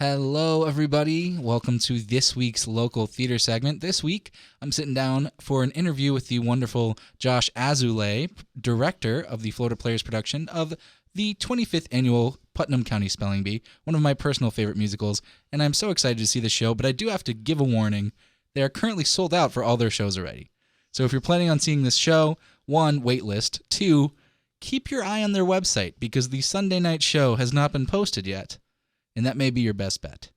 Hello, everybody. Welcome to this week's local theater segment. This week, I'm sitting down for an interview with the wonderful Josh Azulay, director of the Florida Players production of the 25th annual Putnam County Spelling Bee, one of my personal favorite musicals, and I'm so excited to see the show, but I do have to give a warning. They are currently sold out for all their shows already. So if you're planning on seeing this show, one, wait list. Two, keep your eye on their website because the Sunday night show has not been posted yet. And that may be your best bet.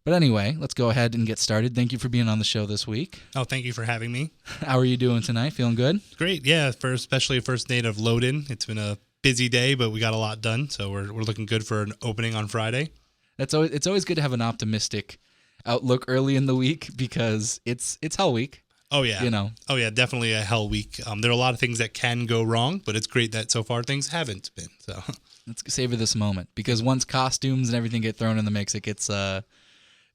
But anyway, let's go ahead and get started. Thank you for being on the show this week. Oh, thank you for having me. How are you doing tonight? Feeling good? Great, yeah. For especially a first day of load-in, it's been a busy day, but we got a lot done, so we're looking good for an opening on Friday. It's always good to have an optimistic outlook early in the week because it's Hell Week. Oh yeah, Oh yeah, definitely a hell week. There are a lot of things that can go wrong, but it's great that so far things haven't been. So let's savor this moment because once costumes and everything get thrown in the mix, it gets a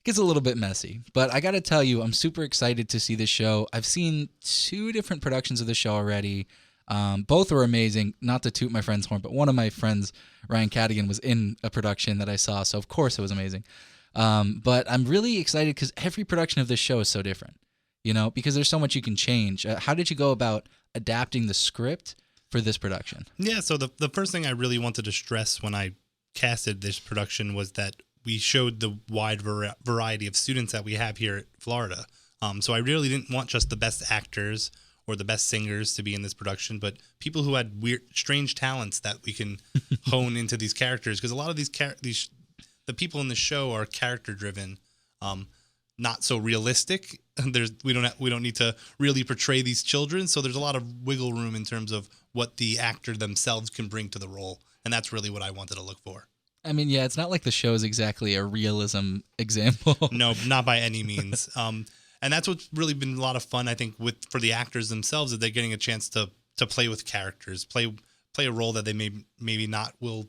little bit messy. But I got to tell you, I'm super excited to see this show. I've seen 2 different productions of the show already. Both were amazing. Not to toot my friend's horn, but one of my friends, Ryan Cadigan, was in a production that I saw, so of course it was amazing. But I'm really excited because every production of this show is so different. Because there's so much you can change. How did you go about adapting the script for this production? yeah, so the first thing I really wanted to stress when I casted this production was that we showed the wide variety of students that we have here at Florida. So I really didn't want just the best actors or the best singers to be in this production, but people who had weird, strange talents that we can hone into these characters. Because a lot of the people in the show are character driven. Not so realistic. We don't need to really portray these children, so there's a lot of wiggle room in terms of what the actor themselves can bring to the role, and that's really what I wanted to look for. I mean, yeah, it's not like the show is exactly a realism example. No, not by any means. And that's what's really been a lot of fun, I think, for the actors themselves, that they're getting a chance to play with characters, play a role that they maybe not will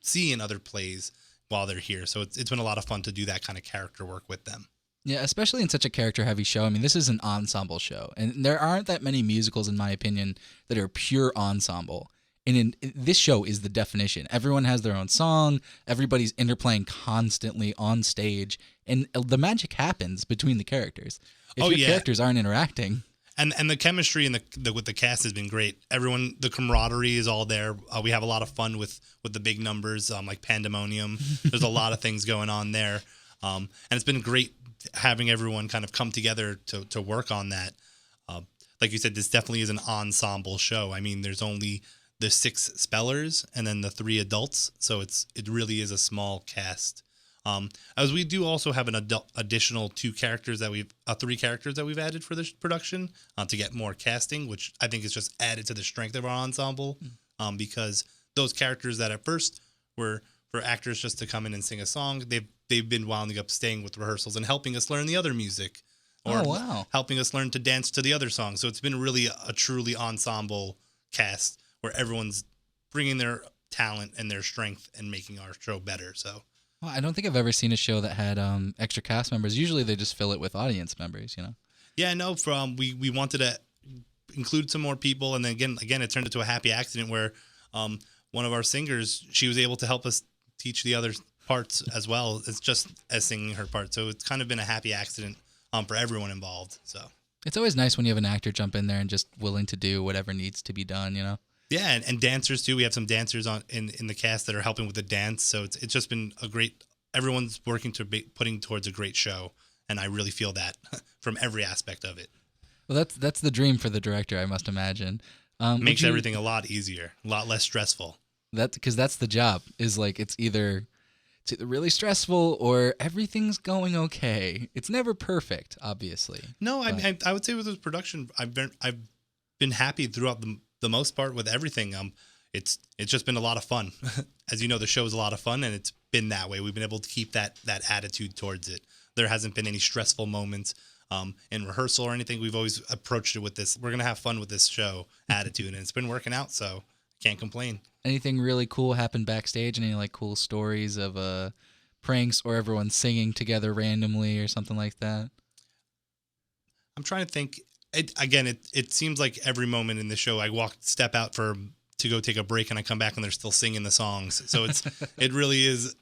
see in other plays while they're here. So it's been a lot of fun to do that kind of character work with them. Yeah, especially in such a character-heavy show. I mean, this is an ensemble show, and there aren't that many musicals, in my opinion, that are pure ensemble. And this show is the definition. Everyone has their own song, everybody's interplaying constantly on stage, and the magic happens between the characters. If your characters aren't interacting... And the chemistry with the cast has been great. Everyone, the camaraderie is all there. We have a lot of fun with the big numbers, like Pandemonium. There's a lot of things going on there. And it's been great having everyone kind of come together to work on that. Like you said, this definitely is an ensemble show. I mean, there's only the 6 spellers and then the 3 adults, so it really is a small cast. As we do also have an additional 3 characters that we've added for this production to get more casting, which I think is just added to the strength of our ensemble. Because those characters that at first were for actors just to come in and sing a song, they've been winding up staying with rehearsals and helping us learn the other music, or helping us learn to dance to the other songs. So it's been really a truly ensemble cast where everyone's bringing their talent and their strength and making our show better. So. Well, I don't think I've ever seen a show that had extra cast members. Usually they just fill it with audience members, Yeah, no, we wanted to include some more people, and then again, it turned into a happy accident where one of our singers, she was able to help us teach the other parts as well. It's just as singing her part, so it's kind of been a happy accident for everyone involved. So it's always nice when you have an actor jump in there and just willing to do whatever needs to be done, Yeah, and dancers too. We have some dancers in the cast that are helping with the dance. So it's just been a great. Everyone's working putting towards a great show, and I really feel that from every aspect of it. Well, that's the dream for the director, I must imagine. Makes everything a lot easier, a lot less stressful. Because that's the job. Is like it's either really stressful or everything's going okay. It's never perfect, obviously. No, I would say with this production, I've been happy throughout the most part with everything. It's just been a lot of fun. As you know, the show is a lot of fun, and it's been that way. We've been able to keep that attitude towards it. There hasn't been any stressful moments in rehearsal or anything. We've always approached it with this, we're going to have fun with this show attitude, and it's been working out, so can't complain. Anything really cool happened backstage? Any cool stories of pranks or everyone singing together randomly or something like that? I'm trying to think. It seems like every moment in the show, I step out for to go take a break, and I come back and they're still singing the songs. So it really is.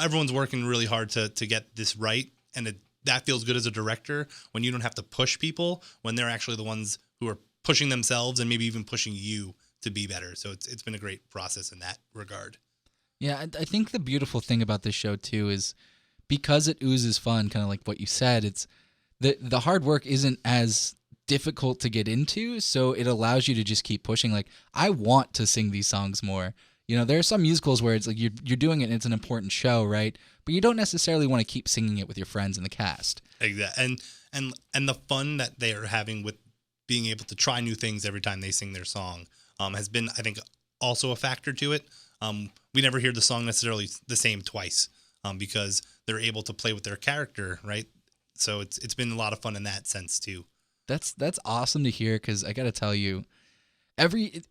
Everyone's working really hard to get this right, and that feels good as a director when you don't have to push people, when they're actually the ones who are pushing themselves and maybe even pushing you to be better. So it's been a great process in that regard. Yeah, I think the beautiful thing about this show too is because it oozes fun, kind of like what you said. It's the hard work isn't as difficult to get into, so it allows you to just keep pushing. Like, I want to sing these songs more. You know, there are some musicals where it's like you're doing it and it's an important show, right? But you don't necessarily want to keep singing it with your friends in the cast. Exactly. And the fun that they are having with being able to try new things every time they sing their song has been, I think, also a factor to it. We never hear the song necessarily the same twice because they're able to play with their character, right? So it's been a lot of fun in that sense too. That's awesome to hear, because I got to tell you, every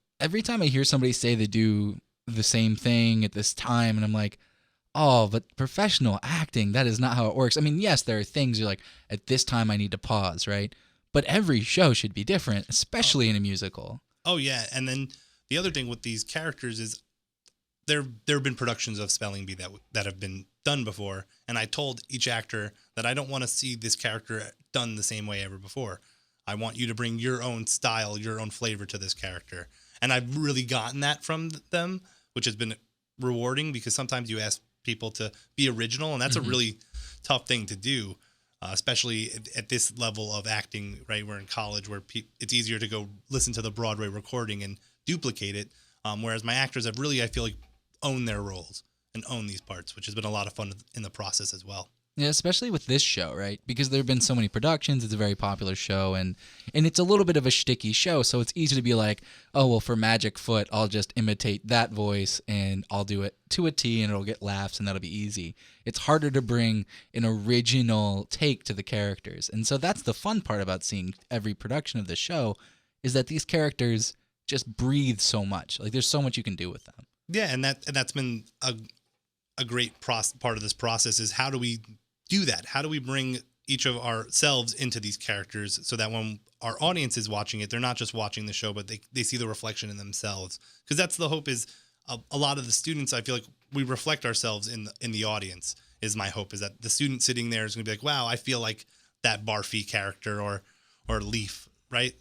time I hear somebody say they do the same thing at this time, and I'm like, oh, but professional acting, that is not how it works. I mean, yes, there are things you're like, at this time I need to pause, right? But every show should be different, especially in a musical. Oh, yeah. And then the other thing with these characters is there have been productions of Spelling Bee that have been done before, and I told each actor that I don't want to see this character done the same way ever before. I want you to bring your own style, your own flavor to this character. And I've really gotten that from them, which has been rewarding, because sometimes you ask people to be original, and that's a really tough thing to do, especially at this level of acting, right? We're in college where it's easier to go listen to the Broadway recording and duplicate it, whereas my actors have really, I feel like, owned their roles and owned these parts, which has been a lot of fun in the process as well. Yeah, especially with this show, right? Because there have been so many productions. It's a very popular show, and it's a little bit of a shticky show, so it's easy to be like, oh, well, for Magic Foot, I'll just imitate that voice, and I'll do it to a T, and it'll get laughs, and that'll be easy. It's harder to bring an original take to the characters, and so that's the fun part about seeing every production of the show, is that these characters just breathe so much. Like, there's so much you can do with them. Yeah, and that's been a great part of this process, is how do we do that? How do we bring each of ourselves into these characters so that when our audience is watching it, they're not just watching the show, but they see the reflection in themselves? Because that's the hope, is a lot of the students, I feel like we reflect ourselves in the audience, is my hope, is that the student sitting there is going to be like, wow, I feel like that Barfy character or Leaf, right?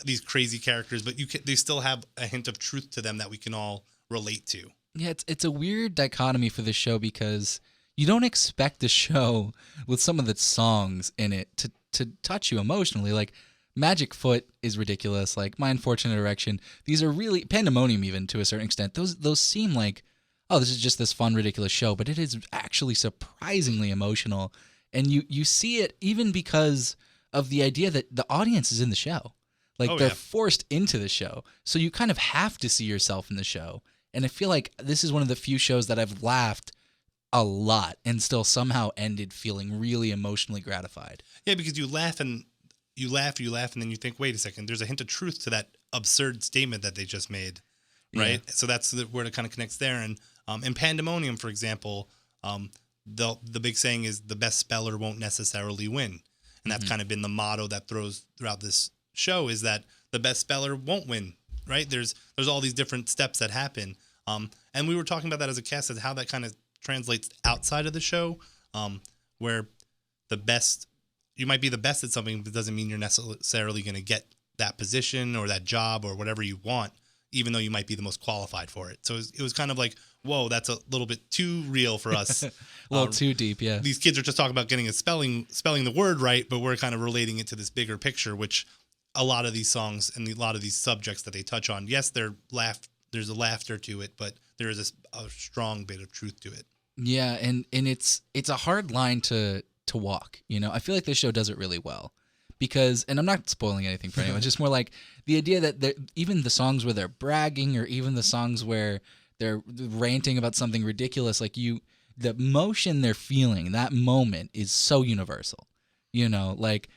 These crazy characters, but they still have a hint of truth to them that we can all relate to. Yeah, it's a weird dichotomy for this show, because you don't expect a show with some of the songs in it to touch you emotionally. Like, Magic Foot is ridiculous. Like, My Unfortunate Erection. These are really, Pandemonium even, to a certain extent. Those seem like, oh, this is just this fun, ridiculous show, but it is actually surprisingly emotional. And you see it even because of the idea that the audience is in the show. Like, they're forced into the show. So you kind of have to see yourself in the show. And I feel like this is one of the few shows that I've laughed a lot and still somehow ended feeling really emotionally gratified. Yeah, because you laugh, and then you think, wait a second, there's a hint of truth to that absurd statement that they just made, right? Yeah. So that's where it kind of connects there. And in Pandemonium, for example, the big saying is the best speller won't necessarily win. And that's kind of been the motto that throughout this show, is that the best speller won't win, right? There's all these different steps that happen. And we were talking about that as a cast, as how that kind of translates outside of the show, where you might be the best at something, but it doesn't mean you're necessarily going to get that position or that job or whatever you want, even though you might be the most qualified for it. So it was kind of like, whoa, that's a little bit too real for us. A little too deep, yeah. These kids are just talking about getting spelling the word right, but we're kind of relating it to this bigger picture, which a lot of these songs and a lot of these subjects that they touch on, yes, there's a laughter to it, but there is a strong bit of truth to it. Yeah, and it's a hard line to walk, you know? I feel like this show does it really well, because, and I'm not spoiling anything for anyone, it's just more like the idea that even the songs where they're bragging, or even the songs where they're ranting about something ridiculous, like the emotion they're feeling, that moment is so universal, you know? Like,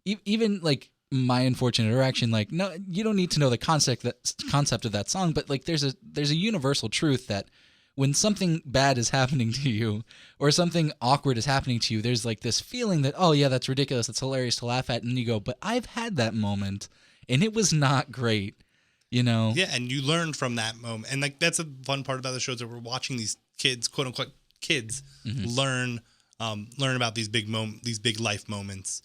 even like My Unfortunate Erection, like, no, you don't need to know the concept of that song, but like there's a universal truth that when something bad is happening to you, or something awkward is happening to you, there's like this feeling that, oh yeah, that's ridiculous, it's hilarious to laugh at, and you go, but I've had that moment and it was not great. you know? Yeah, and you learn from that moment. And like that's a fun part about the shows that we're watching these kids, quote unquote kids, learn about these these big life moments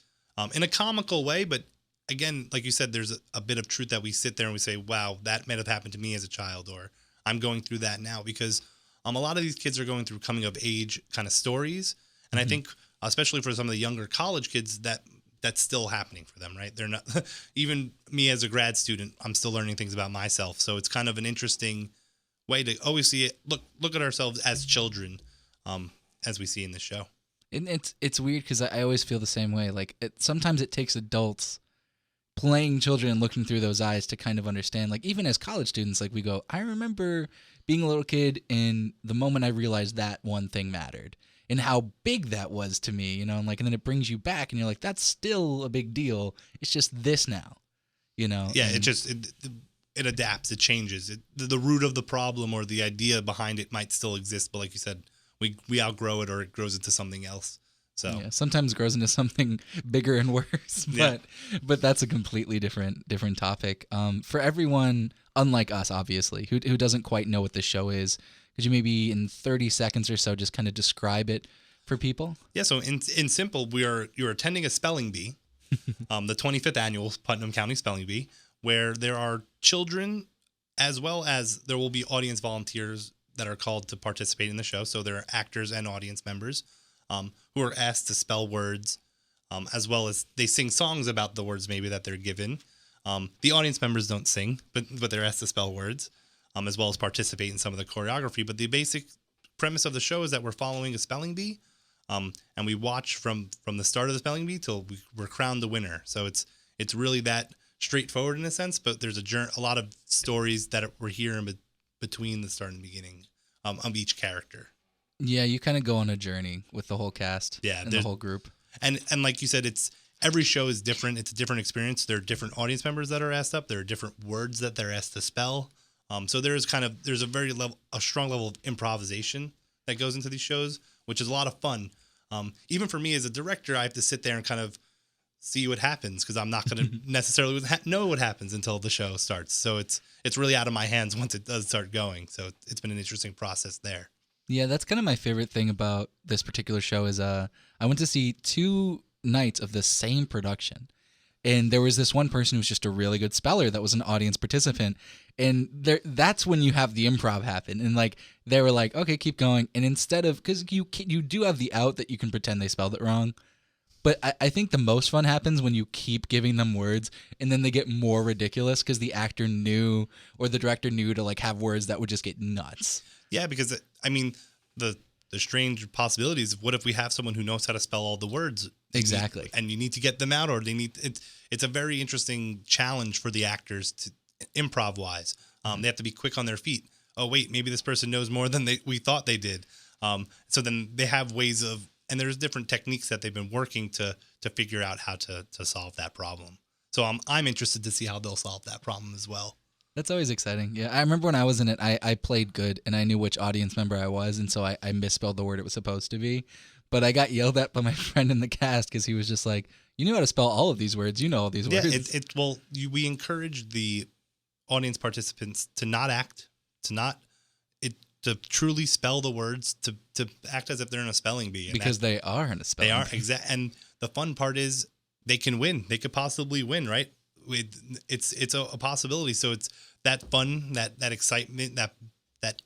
in a comical way. But again, like you said, there's a bit of truth that we sit there and we say, wow, that might have happened to me as a child, or I'm going through that now, because a lot of these kids are going through coming of age kind of stories. And I think, especially for some of the younger college kids, that's still happening for them, right? They're not, even me as a grad student, I'm still learning things about myself. So it's kind of an interesting way to always see it. Look at ourselves as children, as we see in the show. And it's weird because I always feel the same way. Like sometimes it takes adults playing children and looking through those eyes to kind of understand. Like even as college students, like we go, I remember being a little kid and the moment I realized that one thing mattered and how big that was to me, you know, and then it brings you back and you're like, that's still a big deal. It's just this now, you know? Yeah. It adapts, it changes. The root of the problem or the idea behind it might still exist, but like you said, we outgrow it, or it grows into something else. So yeah, sometimes it grows into something bigger and worse, but that's a completely different topic. For everyone, unlike us, obviously, who doesn't quite know what this show is, could you maybe in 30 seconds or so just kind of describe it for people? Yeah. So in simple, you're attending a spelling bee, the 25th annual Putnam County Spelling Bee, where there are children as well as there will be audience volunteers that are called to participate in the show. So there are actors and audience members who are asked to spell words, as well as they sing songs about the words maybe that they're given. The audience members don't sing, but they're asked to spell words, as well as participate in some of the choreography. But the basic premise of the show is that we're following a spelling bee, and we watch from the start of the spelling bee till we're crowned the winner. So it's really that straightforward in a sense, but there's a lot of stories that we're hearing between the start and beginning of each character. Yeah, you kind of go on a journey with the whole cast, and the whole group. And like you said, every show is different. It's a different experience. There are different audience members that are asked up. There are different words that they're asked to spell. So there's a strong level of improvisation that goes into these shows, which is a lot of fun. Even for me as a director, I have to sit there and kind of see what happens, because I'm not going to necessarily know what happens until the show starts. So it's really out of my hands once it does start going. So it's been an interesting process there. Yeah, that's kind of my favorite thing about this particular show is I went to see 2 nights of the same production. And there was this one person who was just a really good speller that was an audience participant. And that's when you have the improv happen. And they were like, okay, keep going. And instead of, because you do have the out that you can pretend they spelled it wrong. But I think the most fun happens when you keep giving them words and then they get more ridiculous because the actor knew or the director knew to have words that would just get nuts. Yeah, because I mean, the strange possibilities of what if we have someone who knows how to spell all the words exactly, and you need to get them out, or they need it's a very interesting challenge for the actors to improv wise. They have to be quick on their feet. Oh wait, maybe this person knows more than we thought they did. So then they have ways of, and there's different techniques that they've been working to figure out how to solve that problem. So I'm interested to see how they'll solve that problem as well. That's always exciting. Yeah, I remember when I was in it, I played good, and I knew which audience member I was, and so I misspelled the word it was supposed to be. But I got yelled at by my friend in the cast because he was just like, you knew how to spell all of these words. You know all these words. Yeah, we encourage the audience participants to not act, to truly spell the words, to act as if they're in a spelling bee. Because they are in a spelling bee. They are, exactly. And the fun part is they can win. They could possibly win, right? It's a possibility. So it's that fun, that excitement, that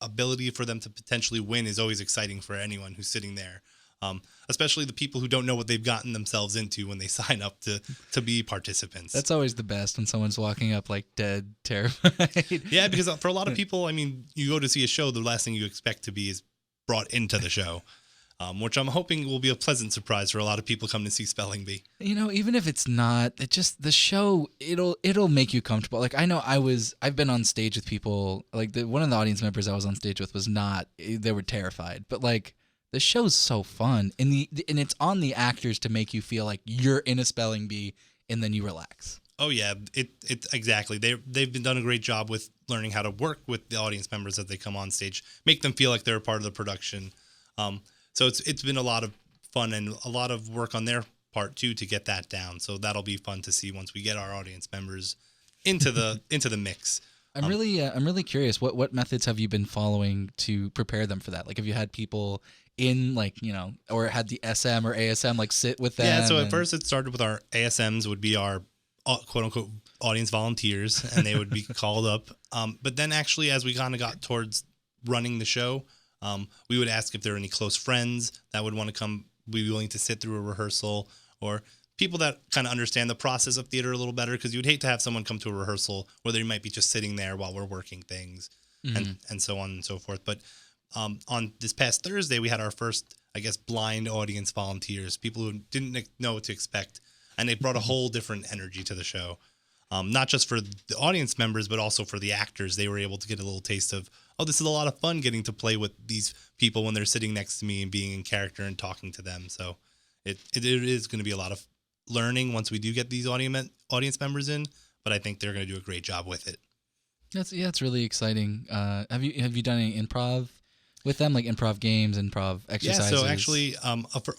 ability for them to potentially win is always exciting for anyone who's sitting there. Especially the people who don't know what they've gotten themselves into when they sign up to be participants. That's always the best when someone's walking up dead, terrified. Yeah, because for a lot of people, I mean, you go to see a show, the last thing you expect to be is brought into the show. Which I'm hoping will be a pleasant surprise for a lot of people coming to see Spelling Bee. Even if it's not, it just the show it'll make you comfortable. I know I've been on stage with people one of the audience members I was on stage with was not. They were terrified, but the show's so fun, and it's on the actors to make you feel like you're in a spelling bee, and then you relax. Oh yeah, it exactly. They've been done a great job with learning how to work with the audience members as they come on stage, make them feel like they're a part of the production. So it's been a lot of fun and a lot of work on their part too to get that down. So that'll be fun to see once we get our audience members into the mix. I'm really curious. What methods have you been following to prepare them for that? Like, have you had people in, like, or had the SM or ASM like sit with them? Yeah, so at first it started with our ASMs would be our quote unquote audience volunteers, and they would be called up. But then actually, as we kind of got towards running the show, we would ask if there were any close friends that would want to come, be willing to sit through a rehearsal, or people that kind of understand the process of theater a little better, because you'd hate to have someone come to a rehearsal where they might be just sitting there while we're working things, and so on and so forth. But on this past Thursday, we had our first, I guess, blind audience volunteers, people who didn't know what to expect, and they brought a whole different energy to the show. Not just for the audience members, but also for the actors. They were able to get a little taste of, oh, this is a lot of fun getting to play with these people when they're sitting next to me and being in character and talking to them. So it is going to be a lot of learning once we do get these audience members in, but I think they're going to do a great job with it. It's really exciting. Have you done any improv with them, like improv games, improv exercises? Yeah, so actually,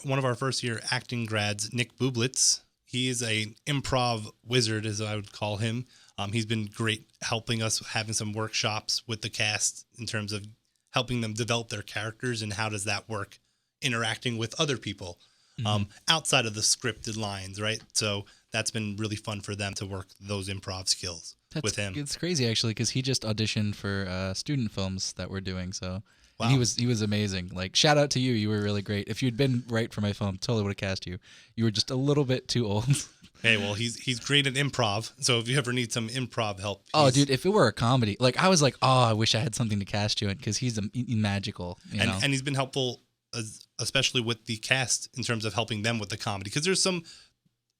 one of our first year acting grads, Nick Bublitz, he is an improv wizard, as I would call him. He's been great helping us, having some workshops with the cast in terms of helping them develop their characters and how does that work interacting with other people outside of the scripted lines, right? So that's been really fun for them to work those improv skills with him. It's crazy, actually, because he just auditioned for student films that we're doing, so... Wow. And he was amazing. Like, shout out to you. You were really great. If you'd been right for my film, totally would have cast you. You were just a little bit too old. Hey, well, he's great at improv. So if you ever need some improv help, dude, if it were a comedy, like I was like, I wish I had something to cast you in, because he's magical. You know? And he's been helpful, especially with the cast in terms of helping them with the comedy. Because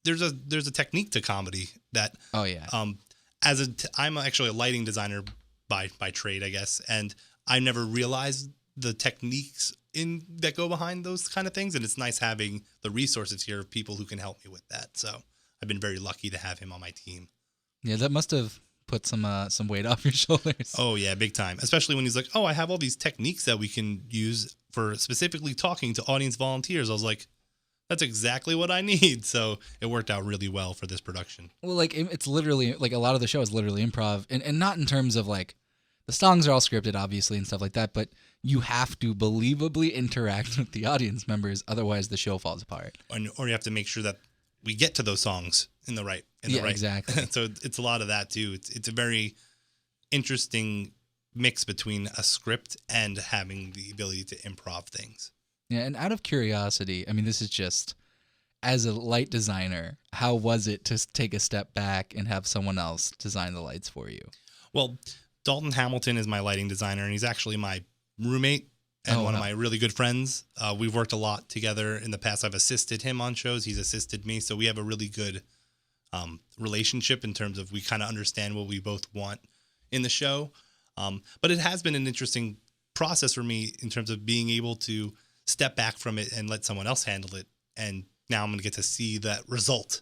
there's a technique to comedy that. Oh yeah. I'm actually a lighting designer by trade, I guess, and I never realized the techniques that go behind those kind of things, and it's nice having the resources here of people who can help me with that. So I've been very lucky to have him on my team. Yeah, that must have put some weight off your shoulders. Oh yeah, big time. Especially when he's like, "Oh, I have all these techniques that we can use for specifically talking to audience volunteers." I was like, "That's exactly what I need." So it worked out really well for this production. Well, like it's literally like a lot of the show is literally improv, and not in terms of like. The songs are all scripted, obviously, and stuff like that, but you have to believably interact with the audience members, otherwise the show falls apart. Or you have to make sure that we get to those songs in the right. Exactly. So it's a lot of that too. It's a very interesting mix between a script and having the ability to improv things. Yeah, and out of curiosity, I mean, this is just as a light designer, how was it to take a step back and have someone else design the lights for you? Well, Dalton Hamilton is my lighting designer, and he's actually my roommate and one of my really good friends. We've worked a lot together in the past. I've assisted him on shows. He's assisted me. So we have a really good relationship in terms of we kind of understand what we both want in the show. But it has been an interesting process for me in terms of being able to step back from it and let someone else handle it. And now I'm going to get to see that result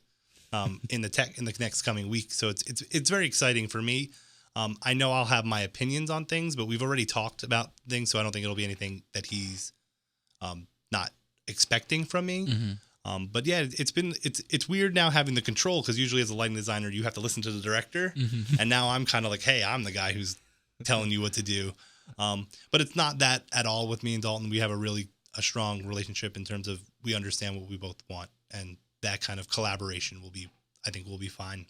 in the next coming week. So it's very exciting for me. I know I'll have my opinions on things, but we've already talked about things, so I don't think it'll be anything that he's not expecting from me. Mm-hmm. But yeah, it's weird now having the control, because usually as a lighting designer, you have to listen to the director, and now I'm kind of like, hey, I'm the guy who's telling you what to do. But it's not that at all with me and Dalton. We have a strong relationship in terms of we understand what we both want, and that kind of collaboration will be fine.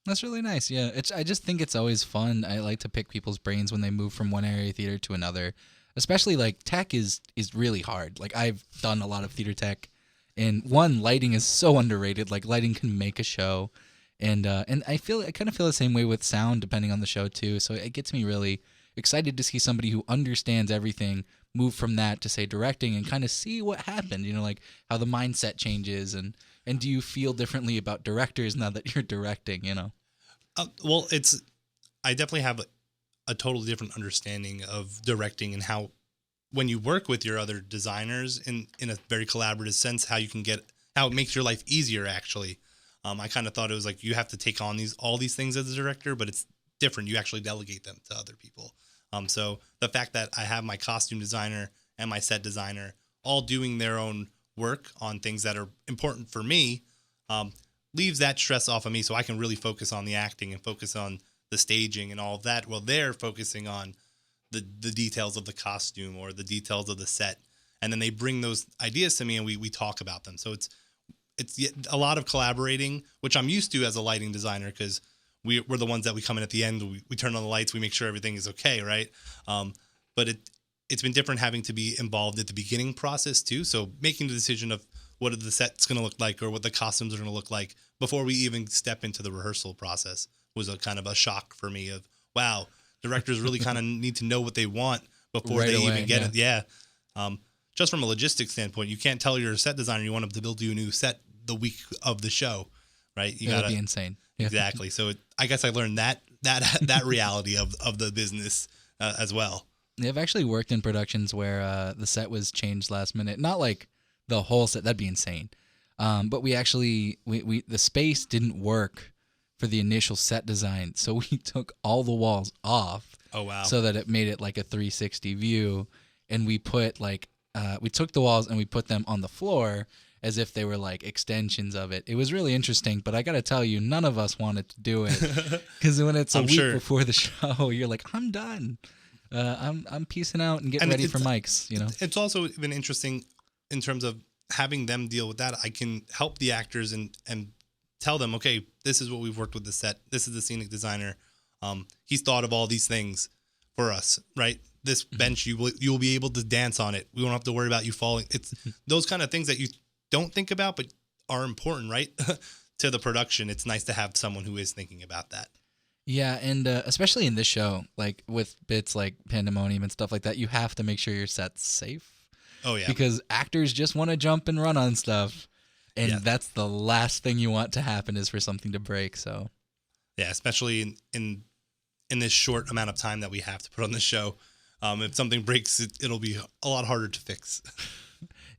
That's really nice. Yeah, I just think it's always fun. I like to pick people's brains when they move from one area of theater to another. Especially like tech is really hard. Like I've done a lot of theater tech, and lighting is so underrated. Like lighting can make a show, and I kind of feel the same way with sound depending on the show too. So it gets me really excited to see somebody who understands everything move from that to say directing and kind of see what happened. You know, like how the mindset changes and do you feel differently about directors now that you're directing, you know? Well, I definitely have a totally different understanding of directing and how, when you work with your other designers in a very collaborative sense, how it makes your life easier, actually. I kind of thought it was like you have to take on all these things as a director, but it's different. You actually delegate them to other people. So the fact that I have my costume designer and my set designer all doing their own work on things that are important for me, leaves that stress off of me, so I can really focus on the acting and focus on the staging and all of that. Well, they're focusing on the details of the costume or the details of the set, and then they bring those ideas to me, and we talk about them. So it's a lot of collaborating, which I'm used to as a lighting designer, because we're the ones that we come in at the end, we turn on the lights, we make sure everything is okay, right? But it's been different having to be involved at the beginning process too. So making the decision of what the set's going to look like or what the costumes are going to look like before we even step into the rehearsal process was a kind of a shock for me of, wow, directors really kind of need to know what they want before Right they away, even get yeah. it. Yeah. Just from a logistics standpoint, you can't tell your set designer you want them to build you a new set the week of the show, right? You That'd gotta be insane. Yeah. exactly. So I guess I learned that reality of the business as well. I've actually worked in productions where the set was changed last minute. Not like the whole set. That'd be insane. But we actually the space didn't work for the initial set design, so we took all the walls off. Oh wow! So that it made it like a 360 view, and we put we took the walls and we put them on the floor as if they were like extensions of it. It was really interesting, but I got to tell you, none of us wanted to do it because when it's a week before the show, you're like, I'm done. I'm peacing out and getting ready for mics. You know, it's also been interesting in terms of having them deal with that. I can help the actors and tell them, okay, this is what we've worked with the set. This is the scenic designer. He's thought of all these things for us, right? This bench, you will be able to dance on it. We won't have to worry about you falling. It's those kind of things that you don't think about, but are important, right? To the production. It's nice to have someone who is thinking about that. Yeah, and especially in this show, like with bits like Pandemonium and stuff like that, you have to make sure your set's safe. Oh yeah, because actors just want to jump and run on stuff, and that's the last thing you want to happen is for something to break. So, yeah, especially in this short amount of time that we have to put on the show, if something breaks, it'll be a lot harder to fix.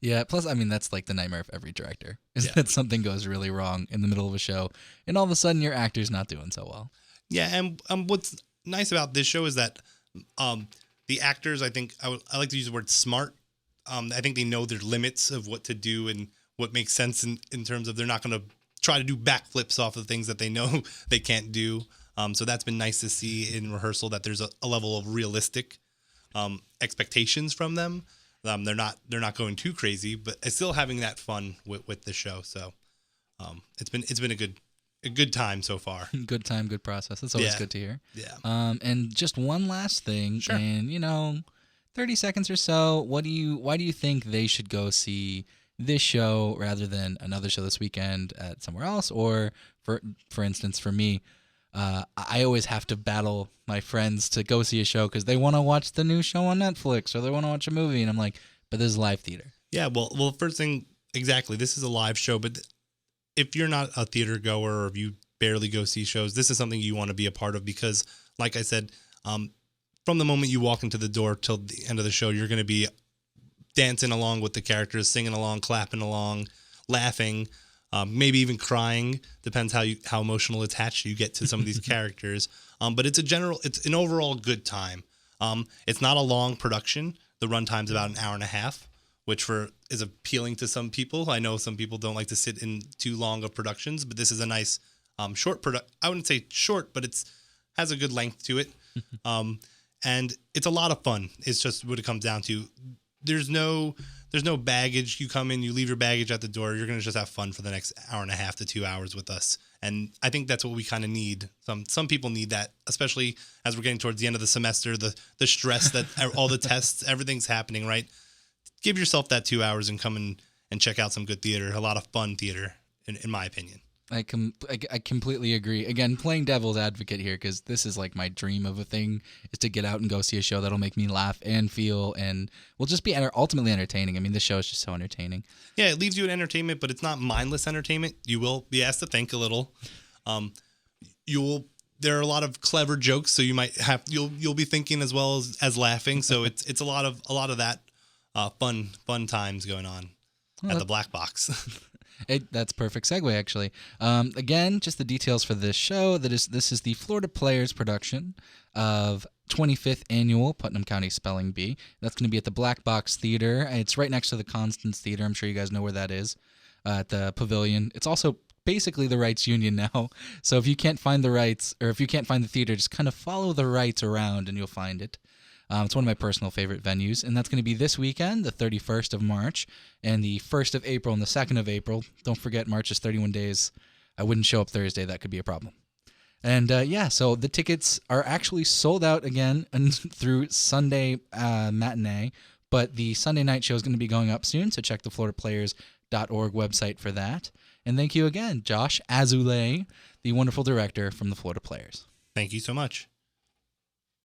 Yeah. Plus, I mean, that's like the nightmare of every director is that something goes really wrong in the middle of a show, and all of a sudden your actor's not doing so well. Yeah, and what's nice about this show is that the actors, I think, I like to use the word smart. I think they know their limits of what to do and what makes sense in terms of they're not going to try to do backflips off of things that they know they can't do. So that's been nice to see in rehearsal that there's a level of realistic expectations from them. They're not going too crazy, but it's still having that fun with the show. So it's been a good time so far. Good time, good process. That's always good to hear. Yeah. And just one last thing, sure. And 30 seconds or so. Why do you think they should go see this show rather than another show this weekend at somewhere else? Or for instance, for me, I always have to battle my friends to go see a show because they want to watch the new show on Netflix or they want to watch a movie, and I'm like, but this is live theater. Yeah. Well, first thing, exactly. This is a live show, but if you're not a theater goer or if you barely go see shows, this is something you want to be a part of because, like I said, from the moment you walk into the door till the end of the show, you're going to be dancing along with the characters, singing along, clapping along, laughing, maybe even crying. Depends how emotional attached you get to some of these characters. But it's an overall good time. It's not a long production. The runtime's about an hour and a half, which is appealing to some people. I know some people don't like to sit in too long of productions, but this is a nice short I wouldn't say short, but has a good length to it. And it's a lot of fun. It's just what it comes down to. There's no baggage. You come in, you leave your baggage at the door. You're going to just have fun for the next hour and a half to 2 hours with us. And I think that's what we kind of need. Some people need that, especially as we're getting towards the end of the semester, the stress that all the tests, everything's happening, right? Give yourself that 2 hours and come and check out some good theater, a lot of fun theater, in my opinion. I completely agree. Again, playing devil's advocate here because this is like my dream of a thing is to get out and go see a show that'll make me laugh and feel and will just be ultimately entertaining. I mean, this show is just so entertaining. Yeah, it leaves you in entertainment, but it's not mindless entertainment. You will be asked to think a little. There are a lot of clever jokes, so you'll be thinking as well as laughing. So it's a lot of that fun times going on at the Black Box. That's perfect segue, actually. Again, just the details for this show. This is the Florida Players production of 25th Annual Putnam County Spelling Bee. That's going to be at the Black Box Theater. It's right next to the Constance Theater. I'm sure you guys know where that is, at the Pavilion. It's also basically the rights union now. So if you can't find the rights, or if you can't find the theater, just kind of follow the rights around and you'll find it. It's one of my personal favorite venues, and that's going to be this weekend, the 31st of March, and the 1st of April and the 2nd of April. Don't forget, March is 31 days. I wouldn't show up Thursday. That could be a problem. And so the tickets are actually sold out again and through Sunday matinee, but the Sunday night show is going to be going up soon, so check the FloridaPlayers.org website for that. And thank you again, Josh Azulay, the wonderful director from the Florida Players. Thank you so much.